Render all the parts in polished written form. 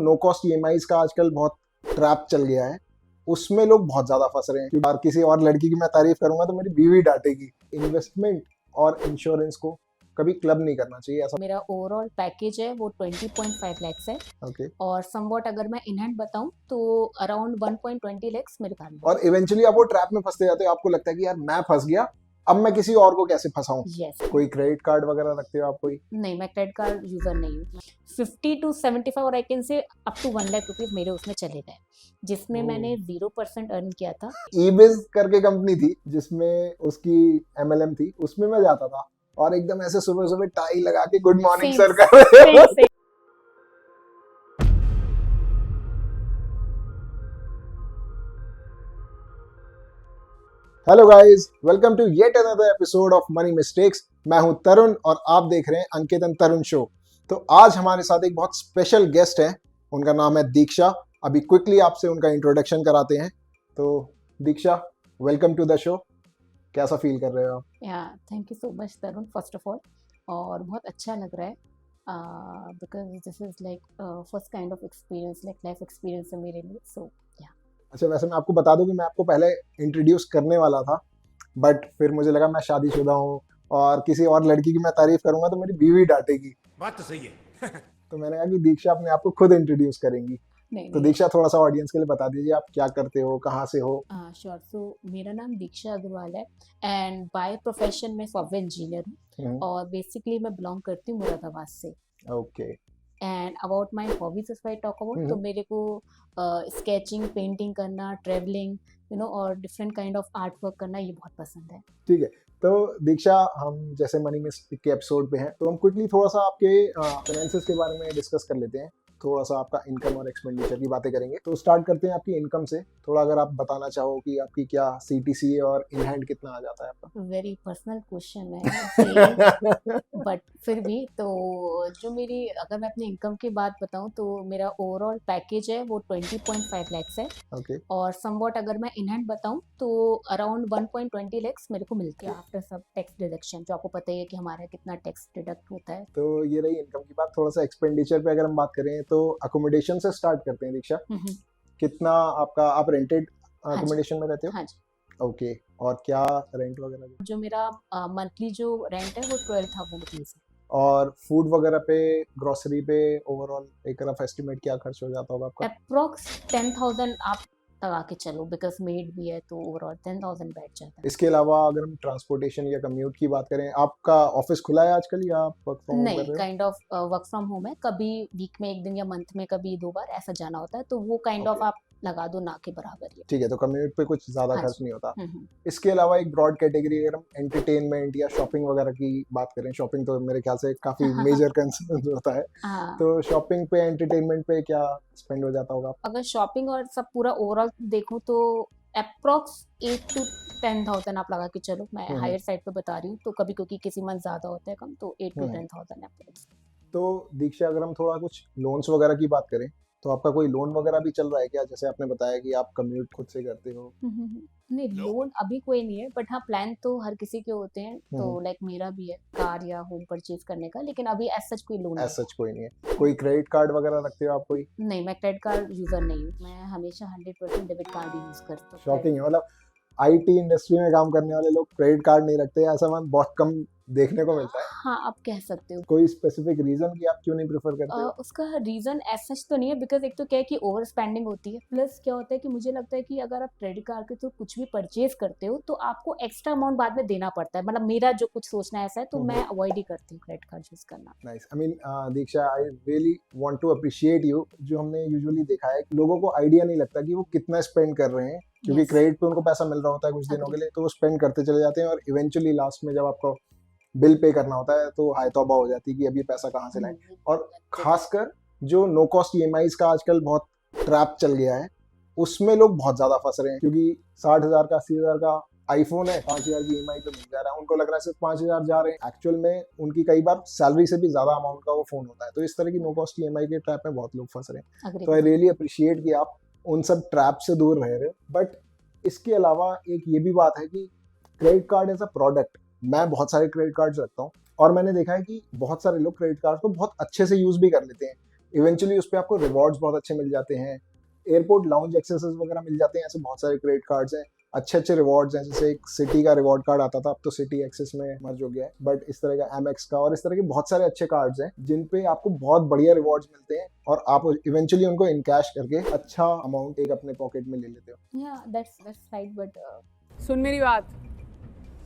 No cost EMIs का आजकल बहुत ट्रैप चल गया है। उसमें लोग बहुत ज्यादा फंस रहे हैं, क्योंकि यार किसी और लड़की की मैं तारीफ करूंगा तो मेरी बीवी डांटेगी। इन्वेस्टमेंट और इंश्योरेंस को कभी क्लब नहीं करना चाहिए, ऐसा। मेरा ओवरऑल पैकेज है वो 20.5 lakhs है। ओके। और समवॉट अगर मैं इन हैंड बताऊं तो अराउंड 1.20 lakhs मेरे पास है। और इवेंचुअली आप वो ट्रैप में फंसते जाते हो, आपको लगता है कि यार मैं फंस गया, अब मैं किसी और को कैसे फंसाऊं। यस। कोई क्रेडिट कार्ड वगैरह रखते हो आप कोई? नहीं, मैं क्रेडिट कार्ड यूजर नहीं हूँ। 50 to 75 और I can say up to 1 lakh rupees मेरे उसमें चले गए, जिसमें मैंने 0% अर्न किया था। ईबिज करके कंपनी थी जिसमें उसकी एमएलएम थी, उसमें मैं जाता था और एकदम ऐसे सुबह सुबह टाई लगा के गुड मॉर्निंग Same, सर कर रहे हो। same. Hello guys, welcome to yet another episode of money mistakes. मैं हूं तरुण और आप देख रहे हैं अंकित एंड तरुण शो। तो आज हमारे साथ एक बहुत स्पेशल गेस्ट है, उनका नाम है दीक्षा। अभी क्विकली आपसे उनका इंट्रोडक्शन कराते हैं। तो दीक्षा, वेलकम टू द शो। कैसा फील कर रहे हो आप? या thank you so much Tarun, first of all. और बहुत अच्छा लग रहा है because this is like first kind of experience, like life experience है मेरे लिए। सो अच्छा, वैसे मैं आपको बता दूं कि मैं आपको पहले इंट्रोड्यूस करने वाला था, बट फिर मुझे लगा मैं शादीशुदा हूँ और किसी और लड़की की मैं तारीफ करूंगा तो मेरी बीवी डांटेगी। बात तो सही है। तो मैंने कहा कि दीक्षा अपने आप को खुद इंट्रोड्यूस करेंगी। नहीं तो नहीं। दीक्षा, थोड़ा सा ऑडियंस के लिए बता दीजिए, आप क्या करते हो, कहाँ से हो? श्योर। सो मेरा नाम दीक्षा अग्रवाल है एंड बाय प्रोफेशन में सॉफ्टवेयर इंजीनियर हूँ। और बेसिकली मैं बिलोंग करती हूँ मुरादाबाद से। Okay. And about my hobbies if I talk about, तो मेरे को स्केचिंग, पेंटिंग करना, ट्रेवलिंग, और different kind of art work करना ये बहुत पसंद है। ठीक है। तो दीक्षा, हम जैसे मनी मिस्टेक के एपिसोड पे हैं तो हम क्विकली थोड़ा सा आपके फाइनेंसेस के बारे में डिस्कस कर लेते हैं। थोड़ा सा आपका इनकम और एक्सपेंडिचर की बातें करेंगे। तो स्टार्ट करते हैं आपकी इनकम से। थोड़ा अगर आप बताना चाहो कि आपकी क्या सीटीसी है और इन हैंड कितना आ जाता है आपका। वेरी पर्सनल क्वेश्चन है बट फिर भी तो जो मेरी, अगर मैं अपनी इनकम की बात बताऊं तो मेरा ओवरऑल पैकेज है वो 20.5 lakhs है। ओके। और समवॉट अगर मैं इन हैंड बताऊं तो अराउंड 1.20 lakhs मेरे को मिलती है आफ्टर सब टैक्स डिडक्शन, जो आपको पता ही है कि हमारा कितना टैक्स डिडक्ट होता है। तो ये रही इनकम की बात। थोड़ा सा एक्सपेंडिचर पे अगर हम बात करें तो अकोमोडेशन से स्टार्ट करते हैं दीक्षा। कितना आपका, आप रेंटेड हाँ जी, अकोमोडेशन में रहते हो? हाँ जी। ओके। और क्या रेंट वगैरह? जो मेरा मंथली जो रेंट है वो 12,000 रुपीज है। और फूड वगैरह पे, ग्रोसरी पे ओवरऑल एक रफ एस्टिमेट क्या खर्च हो जाता होगा आपका? अप्रोक्स 10,000 आप लगा के चलो, बिकॉज मेड भी है तो ओवरऑल 10,000 बैठ जाता है। इसके अलावा अगर हम ट्रांसपोर्टेशन या कम्यूट की बात करें, आपका ऑफिस खुला है आजकल या आप वर्क फ्रॉम होम कर नहीं, रहे हो? Kind of work from home है। कभी वीक में एक दिन या मंथ में कभी 2 बार ऐसा जाना होता है, तो वो काइंड ऑफ ओके, आप लगा दो ना के बराबर ही है। ठीक है। तो कम्यूट पे कुछ ज्यादा हाँ खर्च जी। नहीं होता। हम्म। इसके अलावा एक ब्रॉड कैटेगरी, अगर हम एंटरटेनमेंट या शॉपिंग वगैरह की बात करें, शॉपिंग तो मेरे ख्याल से काफी मेजर कंसर्न होता है। हाँ, तो शॉपिंग पे, एंटरटेनमेंट पे क्या स्पेंड हो जाता होगा? अगर शॉपिंग और सब पूरा ओवरऑल देखूं तो अप्रोक्स 8 to 10,000 आप लगा के चलो। मैं हम्म, हायर साइड पे बता रही हूँ, तो कभी क्योंकि किसी मंथ ज्यादा होता है कम, तो 8 to 10,000 अप्रोक्स। तो दीक्षा, अगर हम थोड़ा कुछ लोन्स वगैरह की बात करें तो आपका कोई लोन वगैरह भी चल रहा है क्या? जैसे आपने बताया कि आप कम्यूट खुद से करते हो। नहीं, लोन अभी कोई नहीं है, बट हाँ प्लान तो हर किसी के होते हैं। तो हम्म। लाइक मेरा भी है कार या होम परचेज करने का, लेकिन अभी एज सच कोई लोन एज नहीं सच कोई नहीं है। कोई क्रेडिट कार्ड वगैरह रखते हो आप कोई? है। नहीं, मैं क्रेडिट कार्ड यूजर नहीं हूँ। मैं हमेशा 100% डेबिट कार्ड ही यूज करता हूँ। शॉकिंग है, मतलब आईटी इंडस्ट्री में काम करने वाले लोग क्रेडिट कार्ड नहीं रखते, ऐसा man बहुत कम देखने को मिलता है। हाँ, आप कह सकते हो। कोई स्पेसिफिक रीजन कि आप क्यों नहीं प्रेफर करते हो? उसका रीजन एज सच तो नहीं है, बिकॉज एक तो क्या है कि ओवर स्पेंडिंग होती है, प्लस क्या होता है कि मुझे लगता है कि अगर आप क्रेडिट कार्ड के थ्रू कुछ भी परचेज करते हो तो आपको एक्स्ट्रा अमाउंट बाद में देना पड़ता है। मतलब मेरा जो कुछ सोचना ऐसा है, तो मैं अवॉइड ही करती हूँ क्रेडिट कार्ड यूज करना। Nice. I mean Diksha, I really want to appreciate you. जो हमने यूजुअली देखा है, लोगों को आइडिया नहीं लगता कि वो कितना स्पेंड कर रहे हैं, क्योंकि Yes, क्रेडिट पे उनको पैसा मिल रहा होता है कुछ दिनों के agree. लिए, तो वो स्पेंड करते चले जाते हैं और इवेंचुअली लास्ट में जब आपको बिल पे करना होता है तो हाय तौबा हो जाती है कि अब ये पैसा कहाँ से लाएं। और खासकर जो नो कॉस्ट ईएमआईज का आजकल बहुत ट्रैप चल गया है, उसमें लोग बहुत ज्यादा फंस रहे हैं, क्योंकि 60,000 का, 80,000 का आईफोन है, 5,000 की ईएमआई पे मिल जा रहा है। उनको लग रहा है सिर्फ 5,000 जा रहे हैं, एक्चुअल में उनकी कई बार सैलरी से भी ज्यादा अमाउंट का वो फोन होता है। तो इस तरह की नो कॉस्ट ईएमआई के ट्रैप में बहुत लोग फंस रहे हैं। Agree. तो आई रियली अप्रिशिएट कि आप उन सब ट्रैप से दूर रह रहे हो। बट इसके अलावा एक ये भी बात है कि credit card as a product, मैं बहुत सारे क्रेडिट कार्ड्स रखता हूँ और मैंने देखा है कि बहुत सारे लोग क्रेडिट कार्ड को बहुत अच्छे से यूज भी कर लेते हैं। इवेंचुअली उस पे आपको रिवॉर्ड्स बहुत अच्छे मिल जाते हैं, एयरपोर्ट लाउंज एक्सेसेस वगैरह मिल जाते हैं। ऐसे बहुत सारे क्रेडिट कार्ड्स हैं, अच्छे अच्छे रिवॉर्ड्स हैं। जैसे एक सिटी का रिवॉर्ड कार्ड आता था, अब तो सिटी एक्सेस में मर्ज हो गया है, बट इस तरह का एमएक्स का और इस तरह के बहुत सारे अच्छे कार्ड्स हैं जिन पे आपको बहुत बढ़िया रिवॉर्ड्स मिलते हैं और आप इवेंचुअली उनको इनकैश करके अच्छा अमाउंट एक अपने पॉकेट में ले लेते हो। Yeah, that's right, but सुन मेरी बात,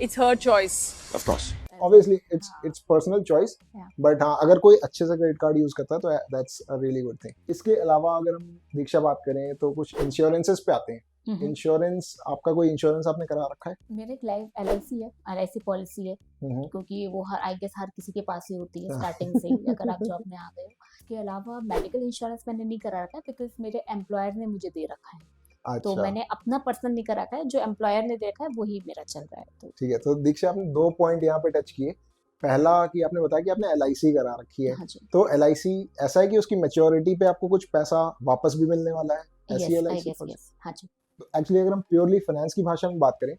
it's her choice. Of course. Obviously it's personal choice, Yeah. But हाँ अगर कोई अच्छे से क्रेडिट कार्ड यूज करता है तो that's a really good thing. इसके अलावा अगर हम दीक्षा बात करें तो कुछ इंश्योरेंसेस पे आते हैं। इंश्योरेंस, आपका कोई इंश्योरेंस आपने करा रखा है? मेरे एक लाइफ LIC है, LIC पॉलिसी है, हम्म। क्योंकि वो हर आई गेस हर किसी के पास ही होती है हाँ। स्टार्टिंग से ही, अगर आप जॉब में आ गए हो। इसके अलावा मेडिकल इंश्योरेंस मैंने नहीं करा रखा है बिकॉज मेरे एम्प्लॉयर ने मुझे दे रखा है, तो अच्छा, मैंने अपना पर्सनल नहीं करा रखा है, जो एम्प्लॉयर ने दे रखा है वही मेरा चल रहा है। तो ठीक है। तो दीक्षा आपने 2 पॉइंट यहाँ पे टच किए। पहला कि आपने बताया कि आपने LIC करा रखी है, हाँ जी, तो LIC ऐसा है कि उसकी मैच्योरिटी पे आपको कुछ पैसा वापस भी मिलने वाला है, ऐसी yes I LIC? Guess, yes, हाँ जी। एक्चुअली अगर हम प्योरली फाइनेंस की भाषा में बात करें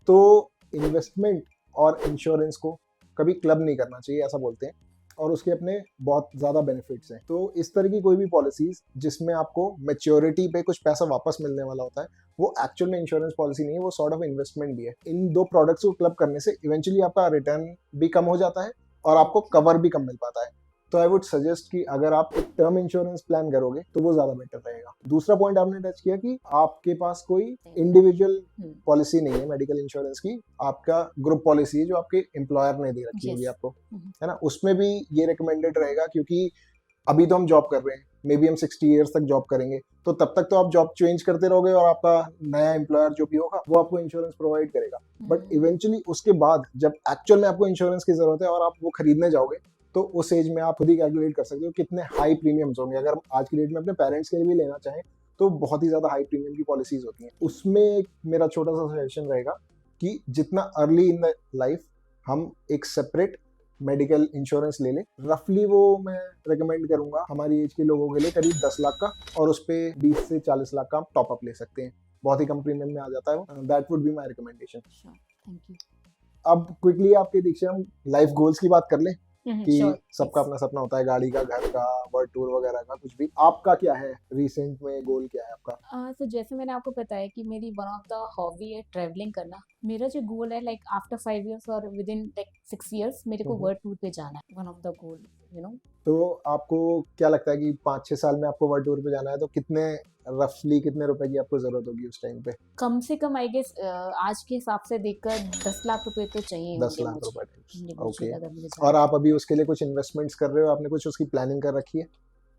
तो इन्वेस्टमेंट और इंश्योरेंस को कभी क्लब नहीं करना चाहिए, ऐसा बोलते हैं, और उसके अपने बहुत ज़्यादा बेनिफिट्स हैं। तो इस तरह की कोई भी पॉलिसीज जिसमें आपको मैच्योरिटी पे कुछ पैसा वापस मिलने वाला होता है, वो एक्चुअल में इंश्योरेंस पॉलिसी नहीं है, वो सॉर्ट ऑफ इन्वेस्टमेंट भी है। इन 2 प्रोडक्ट्स को क्लब करने से इवेंचुअली आपका रिटर्न भी कम हो जाता है और आपको कवर भी कम मिल पाता है। तो आई वुड सजेस्ट कि अगर आप एक टर्म इंश्योरेंस प्लान करोगे तो वो ज्यादा बेटर रहेगा। दूसरा पॉइंट आपने टच किया कि आपके पास कोई इंडिविजुअल पॉलिसी नहीं है मेडिकल इंश्योरेंस की, आपका ग्रुप पॉलिसी है जो आपके एम्प्लॉयर ने दे रखी होगी Yes. आपको, है ना। उसमें भी ये रिकमेंडेड रहेगा, क्योंकि अभी तो हम जॉब कर रहे हैं, मे बी हम 60 ईयर्स तक जॉब करेंगे, तो तब तक तो आप जॉब चेंज करते रहोगे और आपका नया एम्प्लॉयर जो भी होगा वो आपको इंश्योरेंस प्रोवाइड करेगा। बट इवेंचुअली उसके बाद जब एक्चुअल में आपको इंश्योरेंस की जरूरत है और आप वो खरीदने जाओगे, तो उस एज में आप खुद ही कैलकुलेट कर सकते हो कितने हाई प्रीमियम्स होंगे। अगर हम आज की डेट में अपने पेरेंट्स के लिए भी लेना चाहें तो बहुत ही ज्यादा हाई प्रीमियम की पॉलिसीज होती हैं। उसमें एक मेरा छोटा सा सजेशन रहेगा कि जितना अर्ली इन द लाइफ हम एक सेपरेट मेडिकल इंश्योरेंस ले लें। रफली वो मैं रेकमेंड करूंगा हमारी एज के लोगों के लिए करीब 10 लाख का, और उस पे 20 से 40 लाख का टॉप अप ले सकते हैं, बहुत ही कम प्रीमियम में आ जाता है वो। That would be my recommendation. Sure, thank you. अब क्विकली आपके दीक्षा हम लाइफ गोल्स की बात कर लें कि Sure, सबका yes. अपना सपना होता है, गाड़ी का, घर का, वर्ल्ड टूर वगैरह का, कुछ भी। आपका क्या है रिसेंट में गोल, क्या है आपका? तो जैसे मैंने आपको बताया कि मेरी वन ऑफ द हॉबी है ट्रैवलिंग करना। मेरा जो गोल है लाइक आफ्टर 5 इयर्स और विद इन लाइक 6 इयर्स मेरे को वर्ल्ड टूर पे जाना है, one of the goal, you know. तो आपको क्या लगता है कि 5-6 साल में आपको वर्ल्ड टूर पे जाना है, तो कितने रफली कितने रुपए की आपको जरूरत होगी उस टाइम पे? कम से कम आई गेस आज के हिसाब से देखकर 10 लाख रुपए तो चाहिए 10 होंगे लाख मुझे, रुपए। negotiate okay. अगर मुझे और जाना आप अभी उसके लिए कुछ इन्वेस्टमेंट्स कर रहे हो, आपने कुछ उसकी प्लानिंग कर रखी है?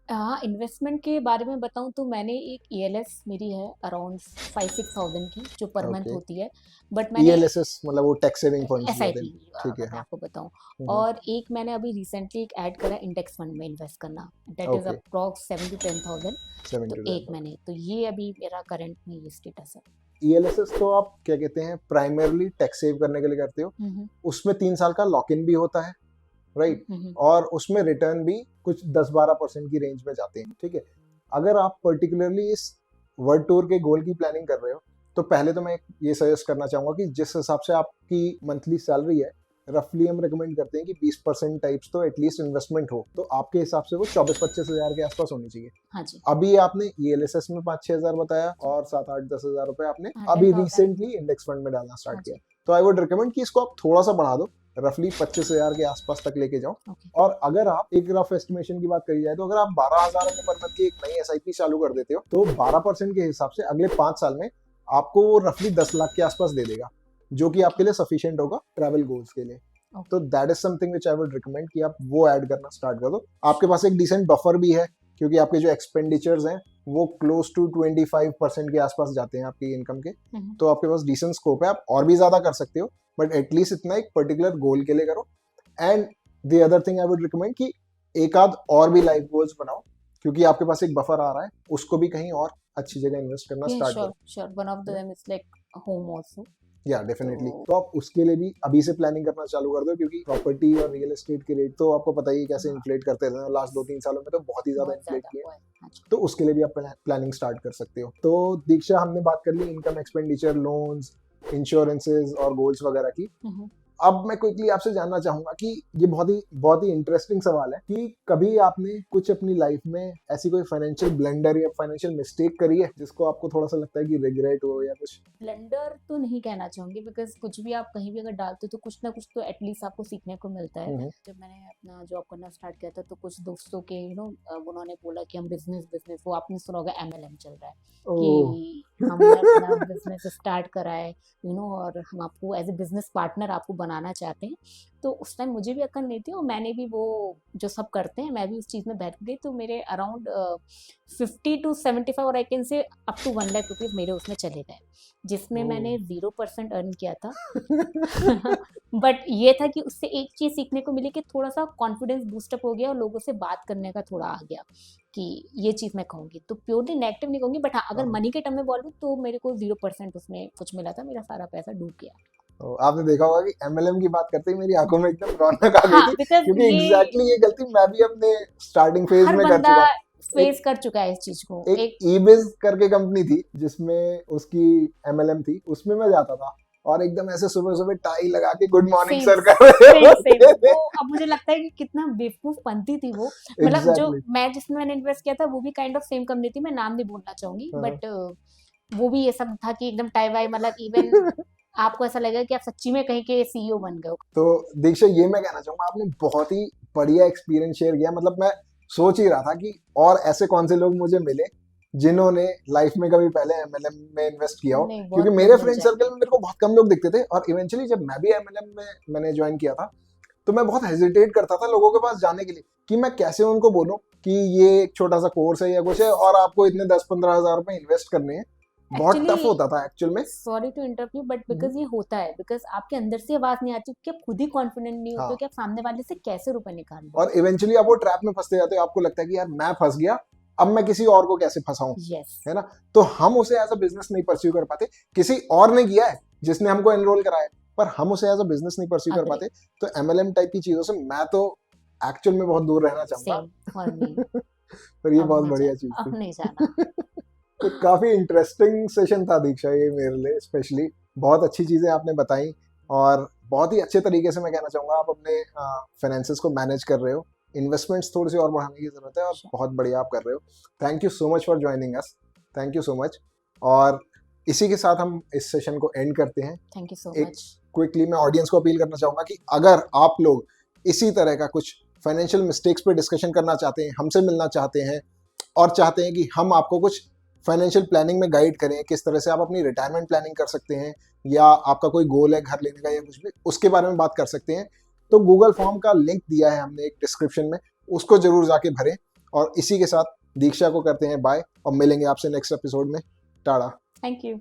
है। हाँ, इन्वेस्टमेंट के बारे में बताऊं तो मैंने एक ELS मेरी है अराउंड 5-6,000 की, जो पर मंथ Okay. होती है, बट मैंने ELSS मतलब वो टैक्स सेविंग फंड्स जो SIP होते हैं। ठीक है, मैं हाँ। आपको बताऊं। हम्म, और एक मैंने अभी रिसेंटली एक ऐड करा इंडेक्स फंड में इन्वेस्ट करना, that is Okay. Approx 7 to 10,000, 7 तो to 10 एक मैंने, तो ये अभी मेरा करंट में ये स्टेटस है। ELSS तो आप क्या कहते हैं प्राइमरली टैक्स सेव करने के लिए करते हो। उसमें 3 साल का लॉक इन भी होता है, राइट? और उसमें रिटर्न भी कुछ 10-12% की रेंज में जाते हैं, ठीक है। अगर आप पर्टिकुलरली इस वर्ल्ड टूर के गोल की प्लानिंग कर रहे हो, तो पहले तो मैं ये सजेस्ट करना चाहूंगा कि जिस हिसाब से आपकी मंथली सैलरी है, रफली हम रिकमेंड करते हैं कि 20% टाइप्स तो एटलीस्ट इन्वेस्टमेंट हो, तो आपके हिसाब से वो 24-25 हजार के आसपास होनी चाहिए। हाँ जी, अभी आपने ELSS में 5-6 हजार बताया और 7-8-10 हजार रुपए आपने हाँ, अभी 10,000 रिसेंटली इंडेक्स फंड में डालना स्टार्ट हाँ किया। तो आई वुड रिकमेंड कि इसको आप थोड़ा सा बढ़ा दो, रफली 25 हजार के आसपास तक लेके जाओ। ओके, और अगर आप एक रफ एस्टिमेशन की बात करी जाए, तो अगर आप 12,000 रुपए पर मंथ की एक नई SIP चालू कर देते हो, तो 12% के हिसाब से अगले 5 साल में आपको वो रफली 10 लाख के आसपास दे देगा, जो कि आपके लिए सफिशिएंट होगा ट्रैवल गोल्स के लिए। Okay. तो that is something which I would recommend कि आप वो ऐड करना स्टार्ट कर दो। आपके पास एक डिसेंट बफर भी है, क्योंकि आपके जो एक्सपेंडिचर्स हैं वो क्लोज टू 25% के आसपास जाते हैं आपकी इनकम के, तो आपके पास डिसेंट स्कोप है, आप और भी ज्यादा कर सकते हो, बट एटलीस्ट इतना एक पर्टिकुलर गोल के लिए करो। And the other thing I would recommend कि एक आध और भी लाइफ गोल्स बनाओ, क्योंकि आपके पास एक बफर आ रहा है, उसको भी कहीं और अच्छी जगह इन्वेस्ट करना स्टार्ट करो। Sure, one of them is like home also. या डेफिनेटली। तो आप उसके लिए भी अभी से प्लानिंग करना चालू कर दो, क्योंकि प्रॉपर्टी और रियल एस्टेट के रेट तो आपको पता ही है कैसे इन्फ्लेट करते हैं, लास्ट 2-3 सालों में तो बहुत ही ज्यादा इन्फ्लेट किए, तो उसके लिए भी आप प्लानिंग स्टार्ट कर सकते हो। तो दीक्षा, हमने बात कर ली इनकम, एक्सपेंडिचर, लोन्स, इंश्योरेंसेस और गोल्स वगैरह की। अब मैं क्विकली आपसे जानना चाहूंगा कि ये बहुत ही इंटरेस्टिंग सवाल है कि कभी आपने कुछ अपनी लाइफ में ऐसी कोई फाइनेंशियल ब्लेंडर या फाइनेंशियल मिस्टेक करी है जिसको आपको थोड़ा सा लगता है कि रिग्रेट हो या कुछ? ब्लेंडर तो नहीं कहना चाहूंगी, बिकॉज कुछ भी आप कहीं भी अगर डालते हो तो कुछ ना कुछ तो एटलीस्ट आपको सीखने को मिलता है। हम्म, जब मैंने अपना जॉब करना स्टार्ट किया था तो कुछ दोस्तों के उन्होंने बोला कि हम बिजनेस बिजनेस वो आपने सुना होगा MLM चल रहा है ओह कि हमने अपना बिजनेस स्टार्ट करा है और हम आपको एज ए बिजनेस पार्टनर आपको बनाना चाहते हैं। तो उस टाइम मुझे भी अक्ल नहीं थी और मैंने भी वो जो सब करते हैं मैं भी उस चीज़ में बैठ गई। तो मेरे अराउंड 50 to 75 और I can say up to 1 lakh rupees मेरे उसमें चले गए, जिसमें मैंने 0% अर्न किया था। बट ये था कि उससे एक चीज़ सीखने को मिली कि थोड़ा सा कॉन्फिडेंस बूस्टअप हो गया और लोगों से बात करने का थोड़ा आ गया कि ये चीज़ मैं कहूँगी। तो प्योरली नेगेटिव नहीं कहूँगी, बट हाँ अगर हाँ। मनी के टर्म में बोलूँ तो मेरे को 0% उसमें कुछ मिला था, मेरा सारा पैसा डूब गया। तो आपने देखा होगा कि MLM की बात करते ही मेरी आंखों में एकदम रौनक आ गई हाँ थी, बिकॉज क्योंकि ये एग्जैक्टली ये गलती मैं भी अपने स्टार्टिंग फेज हर में कर बंदा चुका हूँ। फेस कर चुका है इस चीज को। एक एक ईबिज करके कंपनी थी जिसमें उसकी MLM थी, उसमें मैं जाता था और एकदम ऐसे सुबह सुबह टाई लगा के गुड मॉर्निंग सेम सर कर रहे सेम सेम होते थे। वो अब मुझे लगता है कि कितना बेवकूफ बनती थी वो। मतलब जो एग्जैक्टली। मैं जिसमें मैंने इन्वेस्ट किया था वो भी काइंड ऑफ सेम कंपनी थी, मैं नाम नहीं बोलना चाहूंगी, हाँ। बट वो भी ये सब था कि एकदम टाई वाई, मतलब इवन आपको ऐसा लगेगा कि आप सच्ची में कहीं के CEO बन गए हो। तो दीक्षा, ये मैं कहना चाहूंगा आपने बहुत ही बढ़िया एक्सपीरियंस शेयर किया। मतलब मैं सोच ही रहा था कि और ऐसे कौन से लोग मुझे मिले जिन्होंने लाइफ में कभी पहले MLM में इन्वेस्ट किया हो, नहीं, बहुत क्योंकि लोग मेरे मिल फ्रेंड जाएंगे। सर्कल में मेरे को बहुत कम लोग दिखते थे। और इवेंचुअली जब मैं भी MLM में मैंने ज्वाइन किया था तो मैं बहुत हेजिटेट करता था लोगों के पास जाने के लिए कि मैं कैसे उनको बोलूं कि ये एक छोटा सा कोर्स है या कुछ है और आपको इतने 10-15 हजार रुपए इन्वेस्ट करने हैं। बहुत टफ एक्चुअली होता था एक्चुअल में। Sorry to interrupt you, but because ये होता है, बिकॉज आपके अंदर से आवाज नहीं आती कि आप खुद ही कॉन्फिडेंट नहीं होते हाँ, हो कि आप सामने वाले से कैसे रुपए निकाल लो। और इवेंचुअली आप वो ट्रैप में फंसते जाते हो। आपको लगता है कि यार मैं फंस गया, अब मैं किसी और को कैसे फंसाऊं, यस है ना? तो हम उसे एज अ बिजनेस नहीं परस्यू कर पाते। किसी और ने किया है जिसने हमको एनरोल कराया, पर हम उसे एज अ बिजनेस नहीं परस्यू कर अग्री पाते। तो MLM टाइप की चीजों से मैं तो एक्चुअल में बहुत दूर रहना चाहूंगा। Same for me. पर ये अब बहुत नहीं बढ़िया जाना, चीज अब थी। नहीं जाना। तो काफी इंटरेस्टिंग सेशन था दीक्षा ये मेरे लिए स्पेशली। बहुत अच्छी चीजें आपने बताई और बहुत ही अच्छे तरीके से मैं कहना चाहूंगा आप अपने फाइनेंसेस को मैनेज कर रहे हो। इन्वेस्टमेंट्स थोड़ी सी और बढ़ाने की जरूरत है और Sure. बहुत बढ़िया आप कर रहे हो। Thank you so much for joining us. Thank you so much. और इसी के साथ हम इस सेशन को एंड करते हैं। थैंक यू सो एक मच। क्विकली मैं ऑडियंस को अपील करना चाहूंगा कि अगर आप लोग इसी तरह का कुछ फाइनेंशियल मिस्टेक्स पे डिस्कशन करना चाहते हैं, हमसे मिलना चाहते हैं और चाहते हैं कि हम आपको कुछ फाइनेंशियल प्लानिंग में गाइड करें, किस तरह से आप अपनी रिटायरमेंट प्लानिंग कर सकते हैं या आपका कोई गोल है घर लेने का या कुछ भी, उसके बारे में बात कर सकते हैं, तो गूगल फॉर्म का लिंक दिया है हमने एक डिस्क्रिप्शन में, उसको जरूर जाके भरें। और इसी के साथ दीक्षा को करते हैं बाय और मिलेंगे आपसे नेक्स्ट एपिसोड में। टाटा। Thank you.